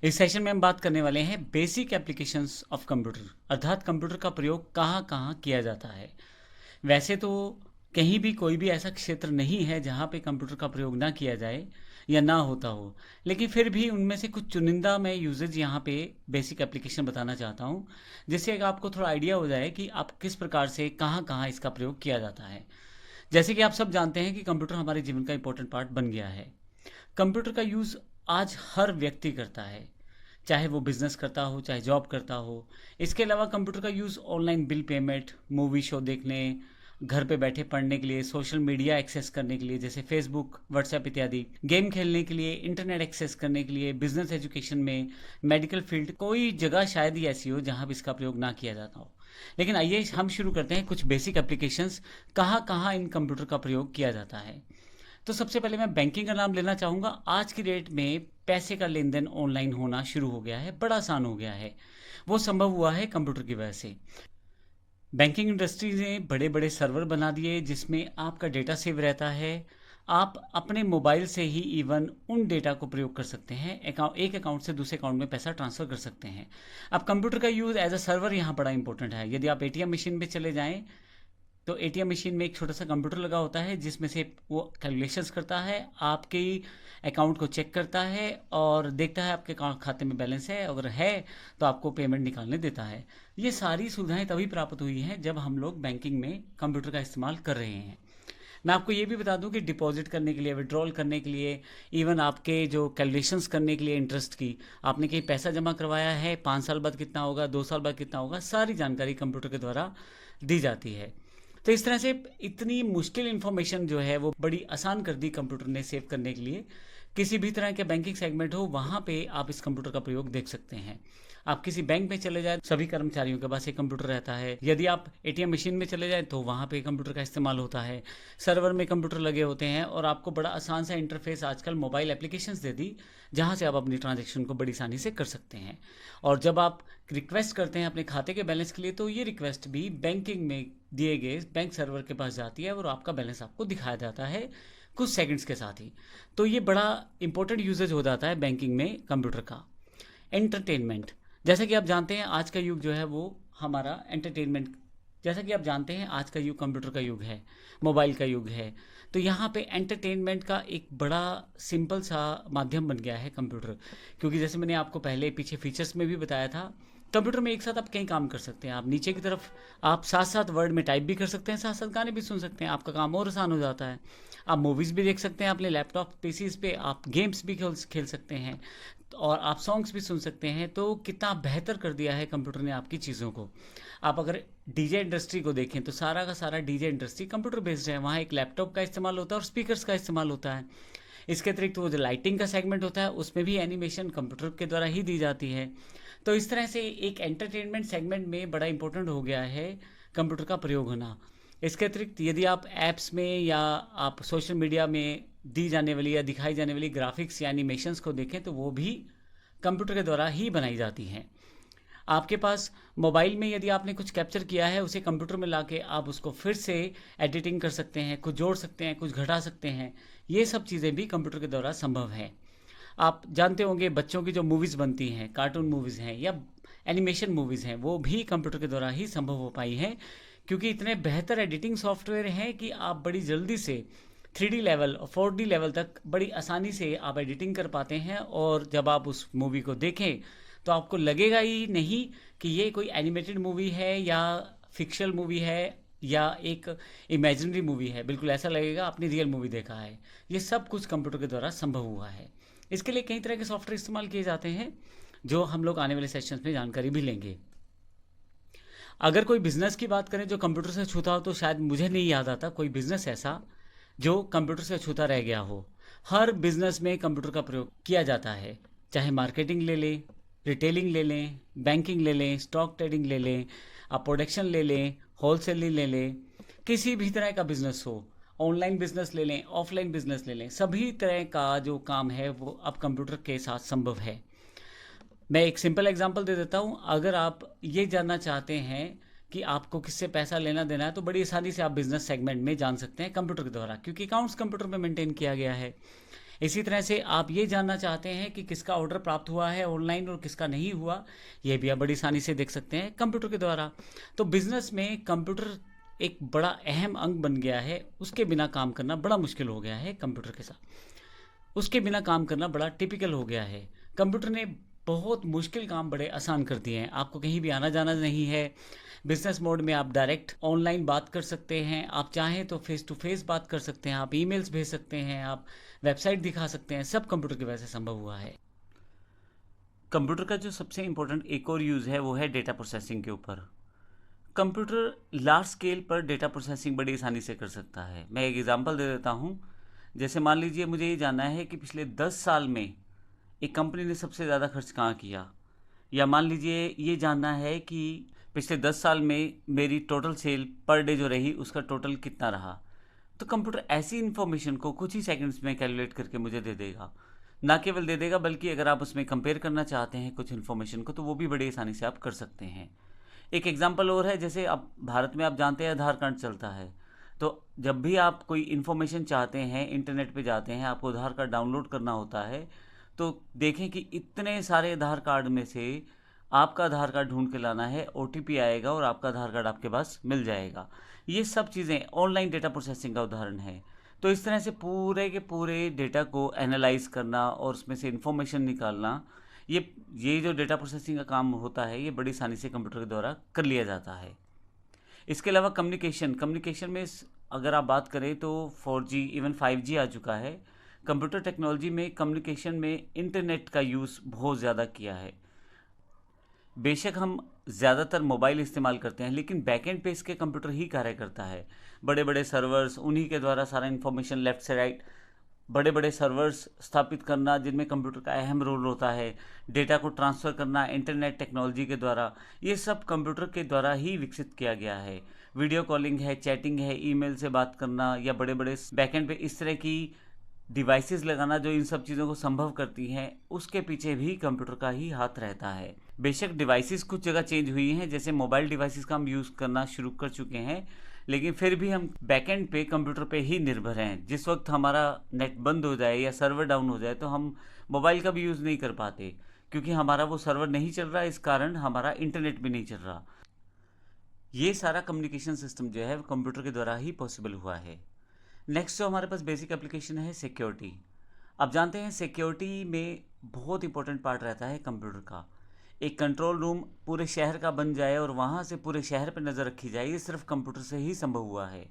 इस सेशन में हम बात करने वाले हैं बेसिक एप्लीकेशंस ऑफ कंप्यूटर, अर्थात कंप्यूटर का प्रयोग कहाँ कहाँ किया जाता है। वैसे तो कहीं भी कोई भी ऐसा क्षेत्र नहीं है जहाँ पे कंप्यूटर का प्रयोग ना किया जाए या ना होता हो, लेकिन फिर भी उनमें से कुछ चुनिंदा मैं यूजेज यहाँ पे बेसिक एप्लीकेशन बताना चाहता हूँ, जिससे आपको थोड़ा आइडिया हो जाए कि आप किस प्रकार से कहाँ कहाँ इसका प्रयोग किया जाता है। जैसे कि आप सब जानते हैं कि कंप्यूटर हमारे जीवन का इंपॉर्टेंट पार्ट बन गया है। कंप्यूटर का यूज़ आज हर व्यक्ति करता है, चाहे वो बिजनेस करता हो चाहे जॉब करता हो। इसके अलावा कंप्यूटर का use online bill payment, movie show देखने, घर पे बैठे पढ़ने के लिए, सोशल मीडिया एक्सेस करने के लिए जैसे फेसबुक, व्हाट्सएप इत्यादि, गेम खेलने के लिए, इंटरनेट एक्सेस करने के लिए, बिजनेस एजुकेशन में, मेडिकल फील्ड, कोई जगह शायद ही ऐसी हो जहाँ भी इसका प्रयोग ना किया जाता हो। लेकिन आइए हम शुरू करते हैं कुछ बेसिक एप्लीकेशंस कहाँ कहाँ इन कंप्यूटर का प्रयोग किया जाता है। तो सबसे पहले मैं बैंकिंग का नाम लेना चाहूँगा। आज की डेट में पैसे का लेन देन ऑनलाइन होना शुरू हो गया है, बड़ा आसान हो गया है। वो संभव हुआ है कंप्यूटर की वजह से। बैंकिंग इंडस्ट्री ने बड़े बड़े सर्वर बना दिए जिसमें आपका डेटा सेव रहता है। आप अपने मोबाइल से ही इवन उन डेटा को प्रयोग कर सकते हैं, एक अकाउंट से दूसरे अकाउंट में पैसा ट्रांसफ़र कर सकते हैं। अब कंप्यूटर का यूज़ एज अ सर्वर यहाँ बड़ा इंपॉर्टेंट है। यदि आप एटीएम मशीन पे चले जाएं तो एटीएम मशीन में एक छोटा सा कंप्यूटर लगा होता है जिसमें से वो कैलकुलेशंस करता है, आपके अकाउंट को चेक करता है और देखता है आपके खाते में बैलेंस है, अगर है तो आपको पेमेंट निकालने देता है। ये सारी सुविधाएं तभी प्राप्त हुई हैं जब हम लोग बैंकिंग में कंप्यूटर का इस्तेमाल कर रहे हैं। मैं आपको ये भी बता दूं कि डिपॉजिट करने के लिए, विड्रॉल करने के लिए, इवन आपके जो कैलकुलेशंस करने के लिए इंटरेस्ट की, आपने कहीं पैसा जमा करवाया है, 5 साल बाद कितना होगा, 2 साल बाद कितना होगा, सारी जानकारी कंप्यूटर के द्वारा दी जाती है। तो इस तरह से इतनी मुश्किल इन्फॉर्मेशन जो है वो बड़ी आसान कर दी कंप्यूटर ने सेव करने के लिए। किसी भी तरह के बैंकिंग सेगमेंट हो वहाँ पे आप इस कंप्यूटर का प्रयोग देख सकते हैं। आप किसी बैंक में चले जाए, सभी कर्मचारियों के पास एक कंप्यूटर रहता है। यदि आप एटीएम मशीन में चले जाए तो वहाँ पे कंप्यूटर का इस्तेमाल होता है। सर्वर में कंप्यूटर लगे होते हैं और आपको बड़ा आसान सा इंटरफेस आजकल मोबाइल एप्लीकेशंस दे दी, जहाँ से आप अपनी ट्रांजेक्शन को बड़ी आसानी से कर सकते हैं। और जब आप रिक्वेस्ट करते हैं अपने खाते के बैलेंस के लिए तो ये रिक्वेस्ट भी बैंकिंग में दिए गए बैंक सर्वर के पास जाती है और आपका बैलेंस आपको दिखाया जाता है कुछ सेकंड्स के साथ ही। तो ये बड़ा इंपॉर्टेंट यूजेज हो जाता है बैंकिंग में कंप्यूटर का। एंटरटेनमेंट, जैसा कि आप जानते हैं आज का युग जो है वो हमारा एंटरटेनमेंट, जैसा कि आप जानते हैं आज का युग कंप्यूटर का युग है, मोबाइल का युग है। तो यहाँ पे एंटरटेनमेंट का एक बड़ा सिंपल सा माध्यम बन गया है कंप्यूटर, क्योंकि जैसे मैंने आपको पहले पीछे फीचर्स में भी बताया था, कंप्यूटर में एक साथ आप कई काम कर सकते हैं। आप नीचे की तरफ आप साथ साथ वर्ड में टाइप भी कर सकते हैं, साथ साथ गाने भी सुन सकते हैं, आपका काम और आसान हो जाता है। आप मूवीज़ भी देख सकते हैं अपने लैपटॉप पीसीज पे, आप गेम्स भी खेल सकते हैं और आप सॉन्ग्स भी सुन सकते हैं। तो कितना बेहतर कर दिया है कंप्यूटर ने आपकी चीज़ों को। आप अगर डीजे इंडस्ट्री को देखें तो सारा का सारा डीजे इंडस्ट्री कंप्यूटर बेस्ड है। वहाँ एक लैपटॉप का इस्तेमाल होता है और स्पीकर्स का इस्तेमाल होता है। इसके अतिरिक्त वो जो लाइटिंग का सेगमेंट होता है उसमें भी एनिमेशन कंप्यूटर के द्वारा ही दी जाती है। तो इस तरह से एक एंटरटेनमेंट सेगमेंट में बड़ा इंपॉर्टेंट हो गया है कंप्यूटर का प्रयोग होना। इसके अतिरिक्त यदि आप ऐप्स में या आप सोशल मीडिया में दी जाने वाली या दिखाई जाने वाली ग्राफिक्स या एनिमेशंस को देखें तो वो भी कंप्यूटर के द्वारा ही बनाई जाती हैं। आपके पास मोबाइल में यदि आपने कुछ कैप्चर किया है उसे कंप्यूटर में लाके आप उसको फिर से एडिटिंग कर सकते हैं, कुछ जोड़ सकते हैं, कुछ घटा सकते हैं। ये सब चीज़ें भी कंप्यूटर के द्वारा संभव है। आप जानते होंगे बच्चों की जो मूवीज़ बनती हैं, कार्टून मूवीज़ हैं या एनिमेशन मूवीज़ हैं, वो भी कंप्यूटर के द्वारा ही संभव हो पाई हैं, क्योंकि इतने बेहतर एडिटिंग सॉफ्टवेयर हैं कि आप बड़ी जल्दी से 3D लेवल और 4D लेवल तक बड़ी आसानी से आप एडिटिंग कर पाते हैं। और जब आप उस मूवी को देखें तो आपको लगेगा ही नहीं कि ये कोई एनिमेटेड मूवी है या फिक्शनल मूवी है या एक इमेजिनरी मूवी है। बिल्कुल ऐसा लगेगा आपने रियल मूवी देखा है। ये सब कुछ कंप्यूटर के द्वारा संभव हुआ है। इसके लिए कई तरह के सॉफ्टवेयर इस्तेमाल किए जाते हैं जो हम लोग आने वाले सेशंस में जानकारी भी लेंगे। अगर कोई बिजनेस की बात करें जो कंप्यूटर से छूता हो तो शायद मुझे नहीं याद आता कोई बिजनेस ऐसा जो कंप्यूटर से छूता रह गया हो। हर बिजनेस में कंप्यूटर का प्रयोग किया जाता है, चाहे मार्केटिंग ले लें, रिटेलिंग ले लें, बैंकिंग ले लें, स्टॉक ट्रेडिंग ले लें, आप प्रोडक्शन ले लें, होलसेलिंग ले लें, किसी भी तरह का बिजनेस हो, ऑनलाइन बिजनेस ले लें, ऑफलाइन बिजनेस ले लें, सभी तरह का जो काम है वो अब कंप्यूटर के साथ संभव है। मैं एक सिंपल एग्जांपल दे देता हूँ। अगर आप ये जानना चाहते हैं कि आपको किससे पैसा लेना देना है तो बड़ी आसानी से आप बिजनेस सेगमेंट में जान सकते हैं कंप्यूटर के द्वारा, क्योंकि अकाउंट्स कंप्यूटर में मेंटेन किया गया है। इसी तरह से आप ये जानना चाहते हैं कि किसका ऑर्डर प्राप्त हुआ है ऑनलाइन और किसका नहीं हुआ, ये भी आप बड़ी आसानी से देख सकते हैं कंप्यूटर के द्वारा। तो बिजनेस में कंप्यूटर एक बड़ा अहम अंग बन गया है, उसके बिना काम करना बड़ा मुश्किल हो गया है कंप्यूटर के साथ, उसके बिना काम करना बड़ा टिपिकल हो गया है। कंप्यूटर ने बहुत मुश्किल काम बड़े आसान कर दिए हैं। आपको कहीं भी आना जाना नहीं है। बिजनेस मोड में आप डायरेक्ट ऑनलाइन बात कर सकते हैं, आप चाहें तो फेस टू फेस बात कर सकते हैं, आप ईमेल्स भेज सकते हैं, आप वेबसाइट दिखा सकते हैं, सब कंप्यूटर की वजह से संभव हुआ है। कंप्यूटर का जो सबसे इम्पोर्टेंट एक और यूज़ है वो है डेटा प्रोसेसिंग के ऊपर। कंप्यूटर लार्ज स्केल पर डेटा प्रोसेसिंग बड़ी आसानी से कर सकता है। मैं एक एग्जांपल दे देता हूँ। जैसे मान लीजिए मुझे ये जानना है कि पिछले 10 साल में एक कंपनी ने सबसे ज़्यादा खर्च कहाँ किया, या मान लीजिए ये जानना है कि पिछले 10 साल में मेरी टोटल सेल पर डे जो रही उसका टोटल कितना रहा। तो कंप्यूटर ऐसी इन्फॉर्मेशन को कुछ ही सेकंड्स में कैलकुलेट करके मुझे दे देगा। ना केवल दे देगा बल्कि अगर आप उसमें कंपेयर करना चाहते हैं कुछ इन्फॉर्मेशन को तो वो भी बड़ी आसानी से आप कर सकते हैं। एक एग्जांपल और है, जैसे अब भारत में आप जानते हैं आधार कार्ड चलता है। तो जब भी आप कोई इन्फॉर्मेशन चाहते हैं इंटरनेट पे जाते हैं, आपको आधार कार्ड डाउनलोड करना होता है, तो देखें कि इतने सारे आधार कार्ड में से आपका आधार कार्ड ढूंढ के लाना है, ओटीपी आएगा और आपका आधार कार्ड आपके पास मिल जाएगा। ये सब चीज़ें ऑनलाइन डेटा प्रोसेसिंग का उदाहरण है। तो इस तरह से पूरे के पूरे डेटा को एनालाइज करना और उसमें से इंफॉर्मेशन निकालना, ये जो डेटा प्रोसेसिंग का काम होता है ये बड़ी आसानी से कंप्यूटर के द्वारा कर लिया जाता है। इसके अलावा कम्युनिकेशन में अगर आप बात करें तो 4G इवन 5G आ चुका है। कंप्यूटर टेक्नोलॉजी में कम्युनिकेशन में इंटरनेट का यूज़ बहुत ज़्यादा किया है। बेशक हम ज़्यादातर मोबाइल इस्तेमाल करते हैं लेकिन बैकएंड पे इसके कंप्यूटर ही कार्य करता है। बड़े बड़े सर्वर्स, उन्हीं के द्वारा सारा इन्फॉर्मेशन लेफ़्ट से राइट, बड़े बड़े सर्वर्स स्थापित करना जिनमें कंप्यूटर का अहम रोल होता है, डेटा को ट्रांसफ़र करना इंटरनेट टेक्नोलॉजी के द्वारा, ये सब कंप्यूटर के द्वारा ही विकसित किया गया है। वीडियो कॉलिंग है, चैटिंग है, ईमेल से बात करना या बड़े बड़े बैकएंड पे इस तरह की डिवाइसेस लगाना जो इन सब चीज़ों को संभव करती हैं, उसके पीछे भी कंप्यूटर का ही हाथ रहता है। बेशक डिवाइसेस कुछ जगह चेंज हुई हैं, जैसे मोबाइल डिवाइसेस का हम यूज़ करना शुरू कर चुके हैं, लेकिन फिर भी हम बैकएंड पे कंप्यूटर पे ही निर्भर हैं। जिस वक्त हमारा नेट बंद हो जाए या सर्वर डाउन हो जाए तो हम मोबाइल का भी यूज़ नहीं कर पाते, क्योंकि हमारा वो सर्वर नहीं चल रहा, इस कारण हमारा इंटरनेट भी नहीं चल रहा। ये सारा कम्युनिकेशन सिस्टम जो है वो कंप्यूटर के द्वारा ही पॉसिबल हुआ है। नेक्स्ट जो हमारे पास बेसिक एप्लीकेशन है सिक्योरिटी। आप जानते हैं सिक्योरिटी में बहुत इंपॉर्टेंट पार्ट रहता है कंप्यूटर का। एक कंट्रोल रूम पूरे शहर का बन जाए और वहाँ से पूरे शहर पर नज़र रखी जाए, ये सिर्फ कंप्यूटर से ही संभव हुआ है।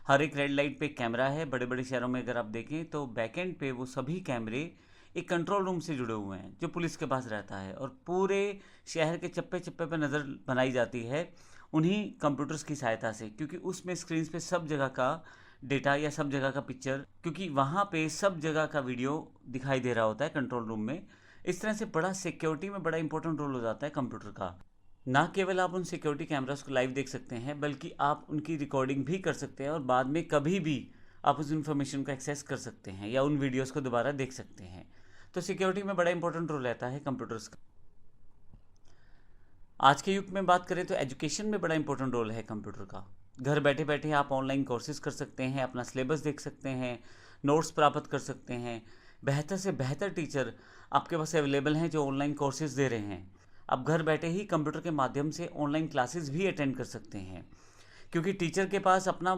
हर एक रेड लाइट पे कैमरा है। बड़े बड़े शहरों में अगर आप देखें तो बैकएंड पे वो सभी कैमरे एक कंट्रोल रूम से जुड़े हुए हैं जो पुलिस के पास रहता है, और पूरे शहर के चप्पे चप्पे पे नज़र बनाई जाती है उन्हीं कंप्यूटर्स की सहायता से, क्योंकि उसमें स्क्रीन पे सब जगह का डेटा या सब जगह का पिक्चर, क्योंकि वहाँ पे सब जगह का वीडियो दिखाई दे रहा होता है कंट्रोल रूम में। इस तरह से बड़ा सिक्योरिटी में बड़ा इंपॉर्टेंट रोल हो जाता है कंप्यूटर का। ना केवल आप उन सिक्योरिटी कैमरास को लाइव देख सकते हैं बल्कि आप उनकी रिकॉर्डिंग भी कर सकते हैं और बाद में कभी भी आप उस इन्फॉर्मेशन को एक्सेस कर सकते हैं या उन वीडियोस को दोबारा देख सकते हैं। तो सिक्योरिटी में बड़ा इंपॉर्टेंट रोल रहता है कंप्यूटर्स का। आज के युग में बात करें तो एजुकेशन में बड़ा इंपॉर्टेंट रोल है कंप्यूटर का। घर बैठे बैठे आप ऑनलाइन कोर्सेज कर सकते हैं, अपना सिलेबस देख सकते हैं, नोट्स प्राप्त कर सकते हैं। बेहतर से बेहतर टीचर आपके पास अवेलेबल हैं जो ऑनलाइन कोर्सेज दे रहे हैं। आप घर बैठे ही कंप्यूटर के माध्यम से ऑनलाइन क्लासेस भी अटेंड कर सकते हैं, क्योंकि टीचर के पास अपना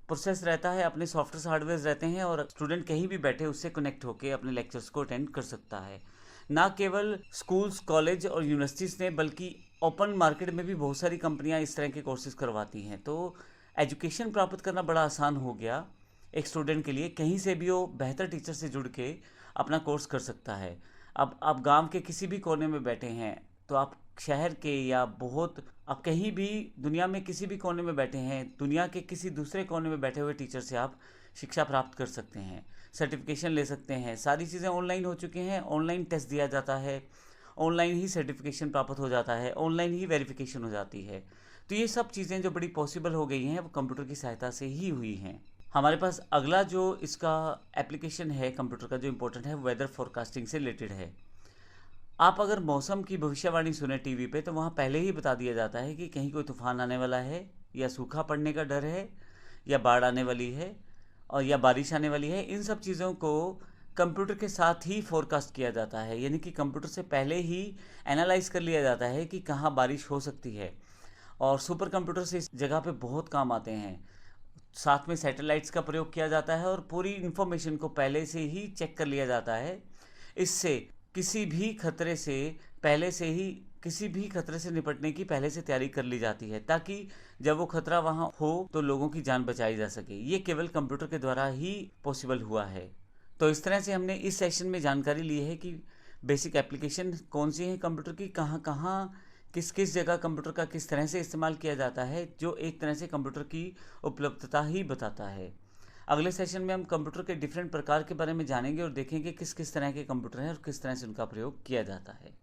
प्रोसेस रहता है, अपने सॉफ्टवेयर हार्डवेयर रहते हैं और स्टूडेंट कहीं भी बैठे उससे कनेक्ट होकर अपने लेक्चर्स को अटेंड कर सकता है। ना केवल स्कूल्स, कॉलेज और यूनिवर्सिटीज़ ने बल्कि ओपन मार्केट में भी बहुत सारी कंपनियां इस तरह के कोर्सेज करवाती हैं। तो एजुकेशन प्राप्त करना बड़ा आसान हो गया एक स्टूडेंट के लिए। कहीं से भी वो बेहतर टीचर से जुड़ के अपना कोर्स कर सकता है। अब आप गांव के किसी भी कोने में बैठे हैं तो आप शहर के या आप कहीं भी दुनिया में किसी भी कोने में बैठे हैं, दुनिया के किसी दूसरे कोने में बैठे हुए टीचर से आप शिक्षा प्राप्त कर सकते हैं, सर्टिफिकेशन ले सकते हैं। सारी चीज़ें ऑनलाइन हो चुकी हैं, ऑनलाइन टेस्ट दिया जाता है, ऑनलाइन ही सर्टिफिकेशन प्राप्त हो जाता है, ऑनलाइन ही वेरिफिकेशन हो जाती है। तो ये सब चीज़ें जो बड़ी पॉसिबल हो गई हैं वो कंप्यूटर की सहायता से ही हुई हैं। हमारे पास अगला जो इसका एप्लीकेशन है कंप्यूटर का जो इम्पोर्टेंट है, वेदर फोरकास्टिंग से रिलेटेड है। आप अगर मौसम की भविष्यवाणी सुने टीवी पे तो वहाँ पहले ही बता दिया जाता है कि कहीं कोई तूफान आने वाला है, या सूखा पड़ने का डर है, या बाढ़ आने वाली है, और या बारिश आने वाली है। इन सब चीज़ों को कंप्यूटर के साथ ही फोरकास्ट किया जाता है, यानी कि कंप्यूटर से पहले ही एनालाइज कर लिया जाता है कि कहाँ बारिश हो सकती है। और सुपर कंप्यूटर से इस जगह पे बहुत काम आते हैं। साथ में सैटेलाइट्स का प्रयोग किया जाता है और पूरी इन्फॉर्मेशन को पहले से ही चेक कर लिया जाता है। इससे किसी भी खतरे से पहले से ही किसी भी खतरे से निपटने की पहले से तैयारी कर ली जाती है, ताकि जब वो खतरा वहाँ हो तो लोगों की जान बचाई जा सके। ये केवल कंप्यूटर के द्वारा ही पॉसिबल हुआ है। तो इस तरह से हमने इस सेशन में जानकारी ली है कि बेसिक एप्लीकेशन कौन सी है कंप्यूटर की, कहाँ कहाँ किस किस जगह कंप्यूटर का किस तरह से इस्तेमाल किया जाता है, जो एक तरह से कंप्यूटर की उपलब्धता ही बताता है। अगले सेशन में हम कंप्यूटर के डिफरेंट प्रकार के बारे में जानेंगे और देखेंगे किस किस तरह के कंप्यूटर हैं और किस तरह से उनका प्रयोग किया जाता है।